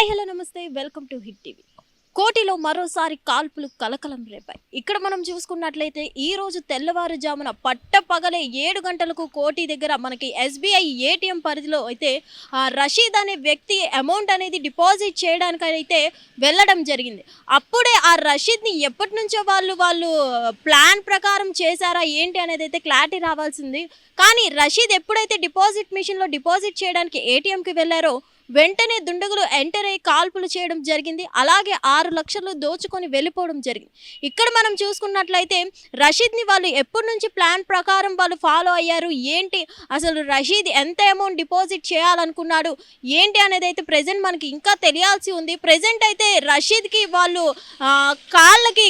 Hi hello నమస్తే welcome to hit TV. కోటిలో మరోసారి కాల్పులు కలకలం రేపాయి. ఇక్కడ మనం చూసుకున్నట్లయితే ఈ రోజు తెల్లవారుజామున పట్టపగలే 7 గంటలకు కోటి దగ్గర మనకి ఎస్బీఐ ఏటీఎం పరిధిలో అయితే రషీద్ అనే వ్యక్తి అమౌంట్ అనేది డిపాజిట్ చేయడానికి అయితే వెళ్ళడం జరిగింది. అప్పుడే ఆ రషీద్ని ఎప్పటి నుంచో వాళ్ళు ప్లాన్ ప్రకారం చేశారా ఏంటి అనేది అయితే క్లారిటీ రావాల్సింది. కానీ రషీద్ ఎప్పుడైతే డిపాజిట్ మిషన్లో డిపాజిట్ చేయడానికి ఏటీఎంకి వెళ్ళారో వెంటనే దుండగులు ఎంటర్ అయ్యి కాల్పులు చేయడం జరిగింది. అలాగే 6 లక్షలు దోచుకొని వెళ్ళిపోవడం జరిగింది. ఇక్కడ మనం చూసుకున్నట్లయితే రషీద్ని వాళ్ళు ఎప్పటి నుంచి ప్లాన్ ప్రకారం వాళ్ళు ఫాలో అయ్యారు, ఏంటి అసలు రషీద్ ఎంత అమౌంట్ డిపాజిట్ చేయాలనుకున్నాడు ఏంటి అనేది అయితే ప్రజెంట్ మనకి ఇంకా తెలియాల్సి ఉంది. ప్రజెంట్ అయితే రషీద్కి వాళ్ళు కాళ్ళకి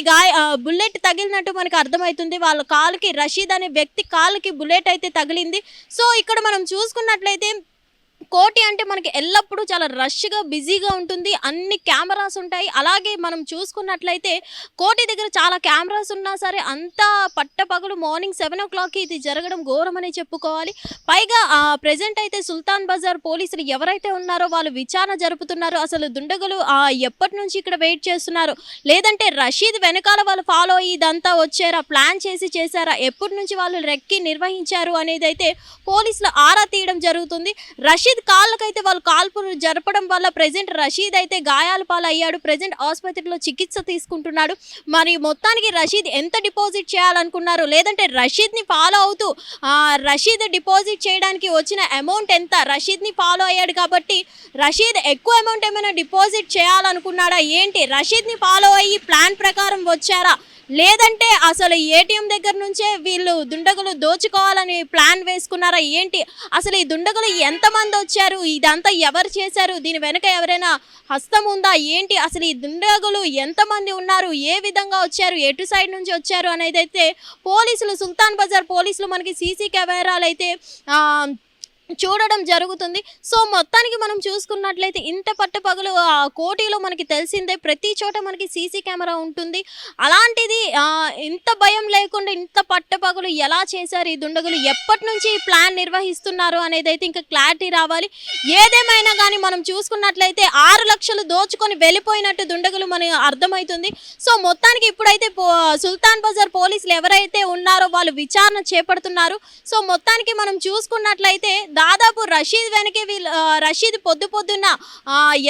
బుల్లెట్ తగిలినట్టు మనకి అర్థమవుతుంది. వాళ్ళ కాలుకి రషీద్ అనే వ్యక్తి కాళ్ళకి బుల్లెట్ అయితే తగిలింది. సో ఇక్కడ మనం చూసుకున్నట్లయితే కోటి అంటే మనకి ఎల్లప్పుడూ చాలా రష్గా బిజీగా ఉంటుంది, అన్ని కెమెరాస్ ఉంటాయి. అలాగే మనం చూసుకున్నట్లయితే కోటి దగ్గర చాలా కెమెరాస్ ఉన్నా సరే అంతా పట్టపగలు మార్నింగ్ 7 o'clockకి ఇది జరగడం ఘోరమనే చెప్పుకోవాలి. పైగా ప్రెజెంట్ అయితే సుల్తాన్ బజార్ పోలీసులు ఎవరైతే ఉన్నారో వాళ్ళు విచారణ జరుపుతున్నారు. అసలు దుండగులు ఎప్పటి నుంచి ఇక్కడ వెయిట్ చేస్తున్నారు, లేదంటే రషీద్ వెనకాల వాళ్ళు ఫాలో అయ్యి ఇదంతా వచ్చారా, ప్లాన్ చేసి చేశారా, ఎప్పటి నుంచి వాళ్ళు రెక్కి నిర్వహించారు అనేది అయితే పోలీసులు ఆరా తీయడం జరుగుతుంది. రషీద్ కాళ్ళకైతే వాళ్ళు కాల్పులు జరపడం వల్ల ప్రెజెంట్ రషీద్ అయితే గాయాల పాలయ్యాడు. ప్రెజెంట్ ఆసుపత్రిలో చికిత్స తీసుకుంటున్నాడు. మరి మొత్తానికి రషీద్ ఎంత డిపాజిట్ చేయాలనుకున్నారు, లేదంటే రషీద్ని ఫాలో అవుతూ రషీద్ డిపాజిట్ చేయడానికి వచ్చిన అమౌంట్ ఎంత, రషీద్ని ఫాలో అయ్యాడు కాబట్టి రషీద్ ఎక్కువ అమౌంట్ ఏమైనా డిపాజిట్ చేయాలనుకున్నాడా ఏంటి, రషీద్ని ఫాలో అయ్యి ప్లాన్ ప్రకారం వచ్చారా, లేదంటే అసలు ఏటీఎం దగ్గర నుంచే వీళ్ళు దుండగులు దోచుకోవాలని ప్లాన్ వేసుకున్నారా ఏంటి, అసలు ఈ దుండగులు ఎంతమంది వచ్చారు, ఇదంతా ఎవరు చేశారు, దీని వెనక ఎవరైనా హస్తం ఉందా ఏంటి, అసలు ఈ దుండగులు ఎంతమంది ఉన్నారు, ఏ విధంగా వచ్చారు, ఎటు సైడ్ నుంచి వచ్చారు అనేది అయితే పోలీసులు సుల్తాన్ బజార్ పోలీసులు మనకి సీసీ కెమెరాలు అయితే చూడడం జరుగుతుంది. సో మొత్తానికి మనం చూసుకున్నట్లయితే ఇంత పట్టపగలు కోటిలో మనకి తెలిసిందే ప్రతి చోట మనకి సీసీ కెమెరా ఉంటుంది. అలాంటిది ఇంత భయం లేకుండా ఇంత పట్టపగలు ఎలా చేశారు ఈ దుండగులు, ఎప్పటి నుంచి ప్లాన్ నిర్వహిస్తున్నారు అనేది అయితే ఇంకా క్లారిటీ రావాలి. ఏదేమైనా కానీ మనం చూసుకున్నట్లయితే 6 లక్షలు దోచుకొని వెళ్ళిపోయినట్టు దుండగులు మనకి అర్థమవుతుంది. సో మొత్తానికి ఇప్పుడైతే సుల్తాన్ బజార్ పోలీసులు ఎవరైతే ఉన్నారో వాళ్ళు విచారణ చేపడుతున్నారు. సో మొత్తానికి మనం చూసుకున్నట్లయితే దాదాపు రషీద్ వెనకే రషీద్ పొద్దున్న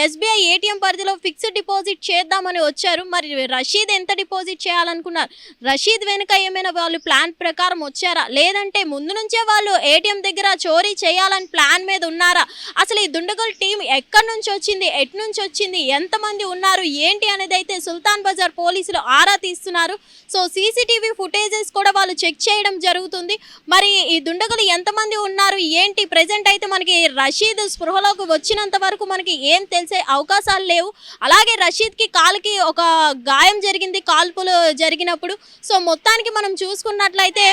ఎస్బీఐ ఏటీఎం పరిధిలో ఫిక్స్డ్ డిపాజిట్ చేద్దామని వచ్చారు. మరి రషీద్ ఎంత డిపాజిట్ చేయాలనుకున్నారు, రషీద్ వెనుక ఏమైనా వాళ్ళు ప్లాన్ ప్రకారం వచ్చారా, లేదంటే ముందు నుంచే వాళ్ళు ఏటీఎం దగ్గర చోరీ చేయాలని ప్లాన్ మీద ఉన్నారా, అసలు ఈ దుండగుల టీం ఎక్కడి నుంచి వచ్చింది, ఎటు నుంచి వచ్చింది, ఎంతమంది ఉన్నారు ఏంటి అనేది అయితే సుల్తాన్ బజార్ పోలీసులు ఆరా తీస్తున్నారు. సో సీసీటీవీ ఫుటేజెస్ కూడా వాళ్ళు చెక్ చేయడం జరుగుతుంది. మరి ఈ దుండగులు ఎంతమంది ఉన్నారు ఏంటి, ప్రెజెంట్ అయితే మనకి రషీద్ స్పృహలోకి వచ్చినంత వరకు మనకి ఏం తెలిసే అవకాశాలు లేవు. అలాగే రషీద్కి కాలుకి ఒక గాయం జరిగింది కాల్పులు జరిగినప్పుడు. సో మొత్తానికి మనం చూసుకున్నట్లయితే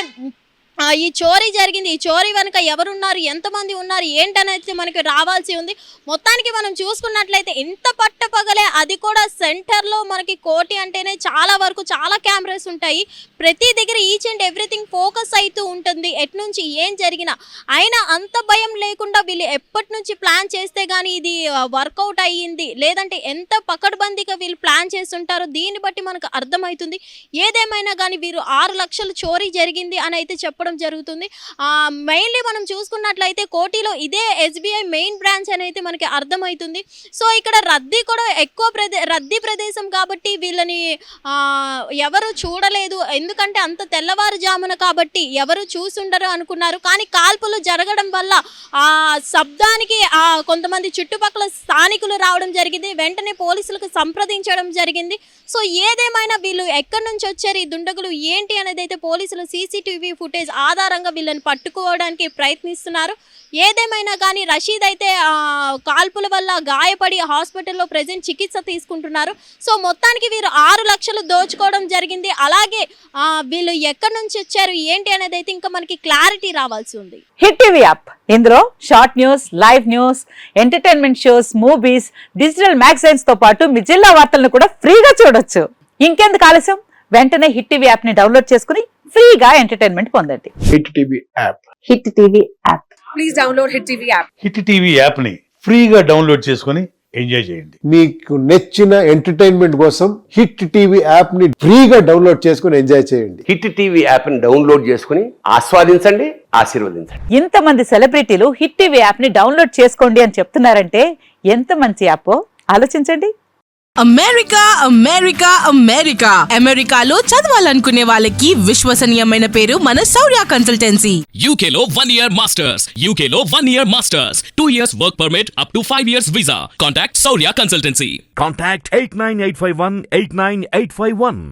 ఈ చోరీ జరిగింది, ఈ చోరీ వెనుక ఎవరున్నారు, ఎంతమంది ఉన్నారు ఏంటనేది మనకి రావాల్సి ఉంది. మొత్తానికి మనం చూసుకున్నట్లయితే ఇంత పట్టపగలే, అది కూడా సెంటర్లో మనకి కోటి అంటేనే చాలా వరకు చాలా కెమెరాస్ ఉంటాయి. ప్రతి దగ్గర ఈచ్ అండ్ ఎవ్రీథింగ్ ఫోకస్ అవుతూ ఉంటుంది, ఎటు నుంచి ఏం జరిగినా. అయినా అంత భయం లేకుండా వీళ్ళు ఎప్పటి నుంచి ప్లాన్ చేస్తే కానీ ఇది వర్కౌట్ అయ్యింది, లేదంటే ఎంత పకడ్బందీగా వీళ్ళు ప్లాన్ చేస్తుంటారో దీన్ని బట్టి మనకు అర్థమవుతుంది. ఏదేమైనా కానీ వీరు 6 లక్షలు చోరీ జరిగింది అని అయితే చెప్పడం జరుగుతుంది. మెయిన్లీ మనం చూసుకున్నట్లయితే కోటిలో ఇదే ఎస్బీఐ మెయిన్ బ్రాంచ్ అనేది మనకి అర్థమవుతుంది. సో ఇక్కడ రద్దీ కూడా ఎక్కువ రద్దీ ప్రదేశం కాబట్టి వీళ్ళని ఎవరు చూడలేదు, ఎందుకంటే అంత తెల్లవారుజామున కాబట్టి ఎవరు చూసుండరు అనుకున్నారు. కానీ కాల్పులు జరగడం వల్ల ఆ శబ్దానికి కొంతమంది చుట్టుపక్కల స్థానికులు రావడం జరిగింది, వెంటనే పోలీసులకు సంప్రదించడం జరిగింది. సో ఏదేమైనా వీళ్ళు ఎక్కడి నుంచి వచ్చారు, ఈ దుండగులు ఏంటి అనేది అయితే పోలీసులు సీసీటీవీ ఫుటేజ్ ఆధారంగా వీళ్ళని పట్టుకోవడానికి ప్రయత్నిస్తున్నారు. ఏదేమైనా కానీ రషీద్ అయితే కాల్పుల వల్ల గాయపడి హాస్పిటల్లో ప్రెజెంట్ చికిత్స తీసుకుంటున్నారు. సో మొత్తానికి వీరు 6 లక్షలు దోచుకోవడం జరిగింది. అలాగే వీళ్ళు ఎక్కడి నుంచి వచ్చారు ఏంటి అనేది అయితే ఇంకా మనకి క్లారిటీ రావాల్సి ఉంది. హిట్ టీవీ యాప్, ఇందులో short news, live news, entertainment shows, movies, digital magazines తో పాటు మీ జిల్లా వార్తలను కూడా ఫ్రీగా చూడొచ్చు. ఇంకెందుకు ఆలస్యం, వెంటనే హిట్ టీవీ యాప్ ని డౌన్లోడ్ చేసుకుని ఫ్రీగా ఎంటర్టైన్మెంట్ పొందండి. Hit TV app. Hit TV app. Please download Hit TV app. Hit TV app ని ఫ్రీగా డౌన్లోడ్ చేసుకొని ఎంజాయ్ చేయండి. మీకు నచ్చిన ఎంటర్టైన్మెంట్ కోసం హిట్ టీవీ యాప్ ని ఫ్రీగా డౌన్లోడ్ చేసుకుని ఎంజాయ్ చేయండి. హిట్ టీవీ యాప్ ని డౌన్లోడ్ చేసుకుని ఆస్వాదించండి, ఆశీర్వదించండి. ఇంతమంది సెలబ్రిటీలు హిట్ టీవీ యాప్ ని డౌన్లోడ్ చేసుకోండి అని చెప్తున్నారంటే ఎంత మంచి యాప్ ఆలోచించండి. అమెరికా అమెరికా అమెరికా అమెరికాలో చదవాలనుకునే వాళ్ళకి విశ్వసనీయమైన పేరు మన శౌర్య consultancy. UK Law 1 Year Masters. UK Law 1 Year Masters. 2 years work permit up to 5 years visa. Contact Saurya Consultancy. Contact 89851 89851.